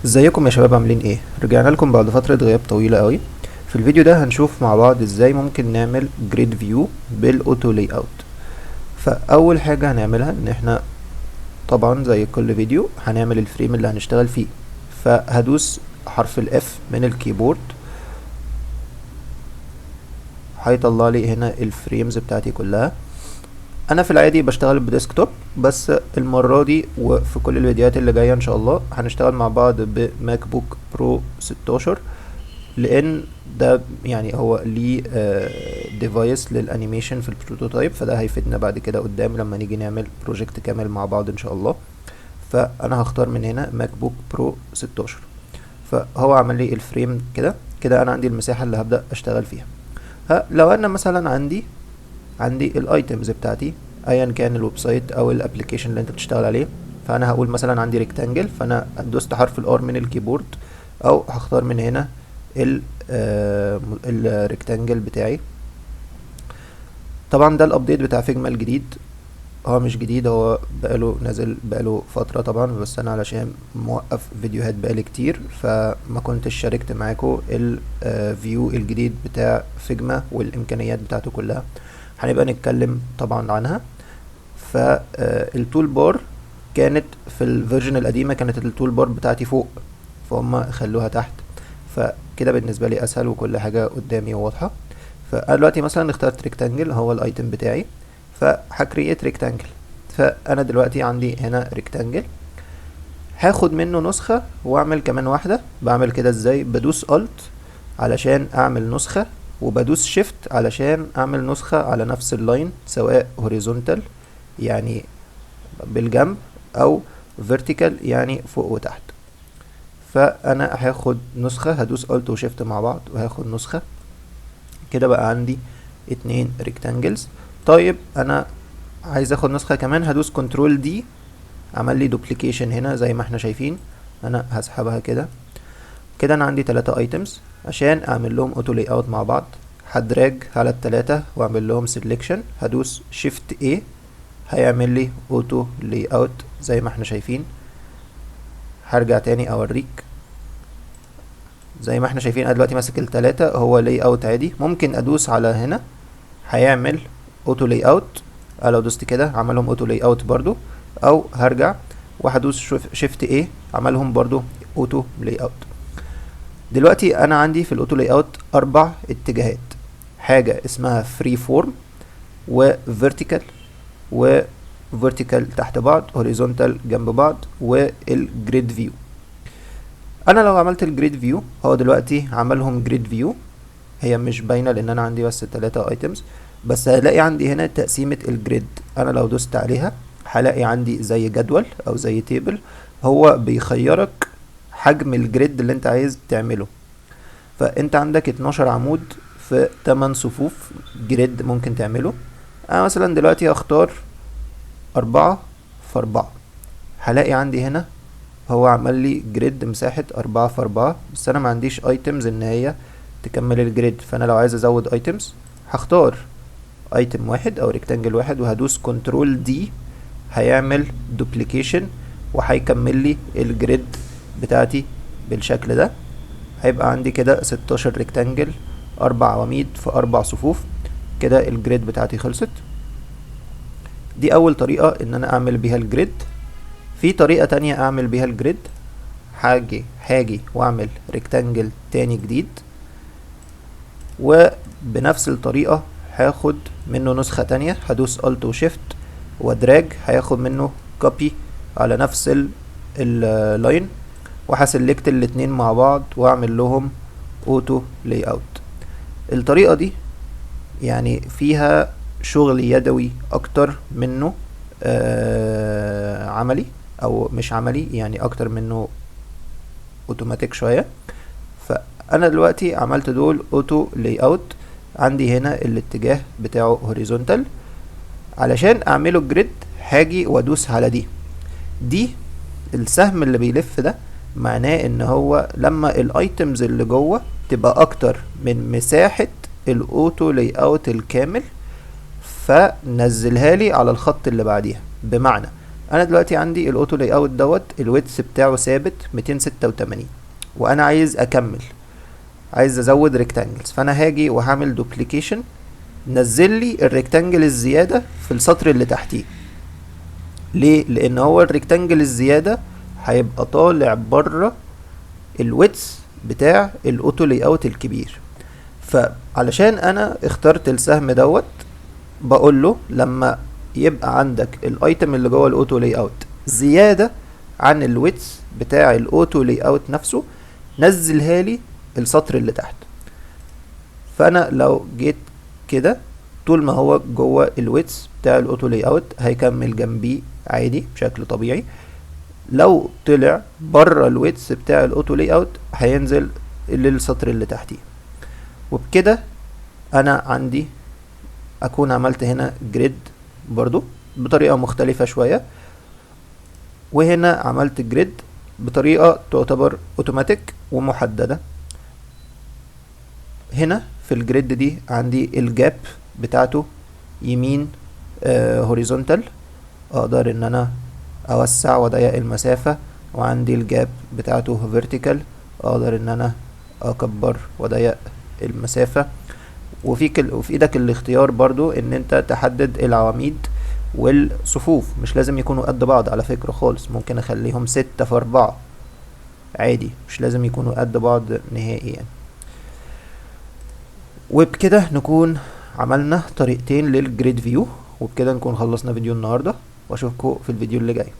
ازيكم يا شباب، عاملين ايه؟ رجعنا لكم بعد فترة غياب طويلة قوي. في الفيديو ده هنشوف مع بعض ازاي ممكن نعمل جريد فيو بالاوتو لاي اوت. فاول حاجة هنعملها ان احنا طبعا زي كل فيديو هنعمل الفريم اللي هنشتغل فيه. فهدوس حرف الاف من الكيبورد، هيطلع لي هنا الفريمز بتاعتي كلها. انا في العادي بشتغل بديسكتوب، بس المرة دي وفي كل الفيديوهات اللي جاية ان شاء الله هنشتغل مع بعض بماك بوك برو 16، لان ده يعني هو ليه ديفايس للانيميشن في البروتوتايب، فده هيفيدنا بعد كده قدام لما نيجي نعمل بروجكت كامل مع بعض ان شاء الله. فانا هختار من هنا ماك بوك برو 16. فهو عمل لي الفريم كده كده، انا عندي المساحه اللي هبدا اشتغل فيها. لو انا مثلا عندي الايتمز بتاعتي، ايا كان الويب سايت او الابلكيشن اللي انت بتشتغل عليه. فانا هقول مثلا عندي ريكتانجل، فانا دوست حرف الار من الكيبورد، او هختار من هنا الريكتانجل بتاعي. طبعا ده الابديت بتاع فيجما الجديد، هو مش جديد، هو بقاله نازل بقاله فترة طبعا، بس انا علشان موقف فيديوهات بقالي كتير فما كنتش شاركت معاكم الفيو الجديد بتاع فيجما والامكانيات بتاعته كلها. هنبقى نتكلم طبعا عنها. فالتول بار كانت في الفيرجن القديمة كانت التول بار بتاعتي فوق، فهم خلوها تحت. فكده بالنسبة لي اسهل وكل حاجة قدامي واضحة. فانا دلوقتي مثلا اخترت ريكتانجل هو الايتم بتاعي، فهكريت ريكتانجل. فانا دلوقتي عندي هنا ريكتانجل، هاخد منه نسخة واعمل كمان واحدة. بعمل كده ازاي؟ بدوس الت علشان اعمل نسخة، وبدوس شيفت علشان اعمل نسخة على نفس اللاين، سواء هوريزونتال يعني بالجنب او فيرتيكال يعني فوق وتحت. فانا هاخد نسخة، هدوس الت وشيفت مع بعض وهاخد نسخة. كده بقى عندي اتنين ريكتانجلز. طيب انا عايز اخد نسخة كمان، هدوس كنترول دي، عمل لي دوبليكيشن هنا زي ما احنا شايفين. انا هسحبها كده. كده انا عندي 3 ايتمز، عشان اعمل لهم اوتو لاي اوت مع بعض هدراج على ال3 واعمل لهم سيلكشن، هدوس شيفت A، هيعمل لي اوتو لاي اوت زي ما احنا شايفين. هرجع تاني اوريك. زي ما احنا شايفين انا دلوقتي ماسك ال3، هو لاي اوت عادي. ممكن ادوس على هنا هيعمل اوتو لاي اوت، لو دوست كده عملهم اوتو لاي اوت برضو، او هرجع وهدوس شيفت A عملهم برضو اوتو لاي اوت. دلوقتي انا عندي في الاوتو لاي اوت 4 اتجاهات، حاجة اسمها فري فورم، وفيرتيكال، وفيرتيكال تحت بعض، هوريزونتال جنب بعض، والجريد فيو. انا لو عملت الجريد فيو، هو دلوقتي عملهم جريد فيو، هي مش باينه لان انا عندي بس 3 ايتمز. بس هلاقي عندي هنا تقسيمه الجريد، انا لو دوست عليها هلاقي عندي زي جدول او زي تيبل، هو بيخيرك حجم الجريد اللي انت عايز تعمله. فانت عندك 12 عمود في 8 صفوف جريد ممكن تعمله. انا مثلا دلوقتي هختار 4 في 4. هلاقي عندي هنا هو عمل لي جريد مساحة 4 في 4، بس انا ما عنديش ايتمز ان هي تكمل الجريد. فانا لو عايز ازود ايتمز هختار ايتم واحد او ريكتانجل واحد وهدوس كنترول دي، هيعمل دوبليكيشن وهيكمل لي الجريد بتاعتي بالشكل ده. هيبقى عندي كده 16 ريكتانجل، 4 عواميد في 4 صفوف. كده الجريد بتاعتي خلصت. دي اول طريقة ان انا اعمل بيها الجريد. في طريقة تانية اعمل بيها الجريد، هاجي واعمل ريكتانجل تاني جديد، وبنفس الطريقة هاخد منه نسخة تانية، هدوس الت وشيفت وادراج، هياخد منه كوبي على نفس اللاين، وهسلكت الاتنين مع بعض واعمل لهم اوتو لاي اوت. الطريقة دي يعني فيها شغل يدوي اكتر منه عملي، او مش عملي يعني اكتر منه اوتوماتيك شوية. فانا دلوقتي عملت دول اوتو لاي اوت. عندي هنا الاتجاه بتاعه هوريزونتال، علشان اعمله جريد هاجي وادوس على دي السهم اللي بيلف ده، معناه ان هو لما الايتمز اللي جوه تبقى اكتر من مساحة الاوتو لاي اوت الكامل، فنزلها لي على الخط اللي بعديها. بمعنى انا دلوقتي عندي الاوتو لاي اوت دوت الويدث بتاعه ثابت 286، وانا عايز اكمل، عايز ازود ريكتانجلز، فانا هاجي وهعمل دوبليكيشن، نزل لي الريكتانجل الزياده في السطر اللي تحتيه. ليه؟ لان هو الريكتانجل الزياده هيبقى طالع بره الويدث بتاع الاوتو لاي اوت الكبير. فعلشان انا اخترت السهم دوت، بقول له لما يبقى عندك الايتم اللي جوه الاوتو لاي اوت زياده عن الويدث بتاع الاوتو لاي اوت نفسه، نزلها لي السطر اللي تحت. فانا لو جيت كده، طول ما هو جوه الويدث بتاع الاوتو لاي اوت هيكمل جنبيه عادي بشكل طبيعي. لو طلع بره الويدث بتاع الاوتو لاي اوت هينزل للسطر اللي تحتيه. وبكده انا عندي اكون عملت هنا جريد برضو بطريقة مختلفة شوية، وهنا عملت جريد بطريقة تعتبر اوتوماتيك ومحددة. هنا في الجريد دي عندي الجاب بتاعته يمين هوريزونتال، اقدر ان انا اوسع واضيق المسافة، وعندي الجاب بتاعته فيرتيكال، اقدر ان انا اكبر واضيق المسافة. وفي ايدك الاختيار برضو ان انت تحدد العواميد والصفوف، مش لازم يكونوا قد بعض على فكرة خالص، ممكن اخليهم 6 في 4 عادي، مش لازم يكونوا قد بعض نهائي يعني. وبكده نكون عملنا طريقتين للجريد فيو، وبكده نكون خلصنا فيديو النهاردة، واشوفكم في الفيديو اللي جاي.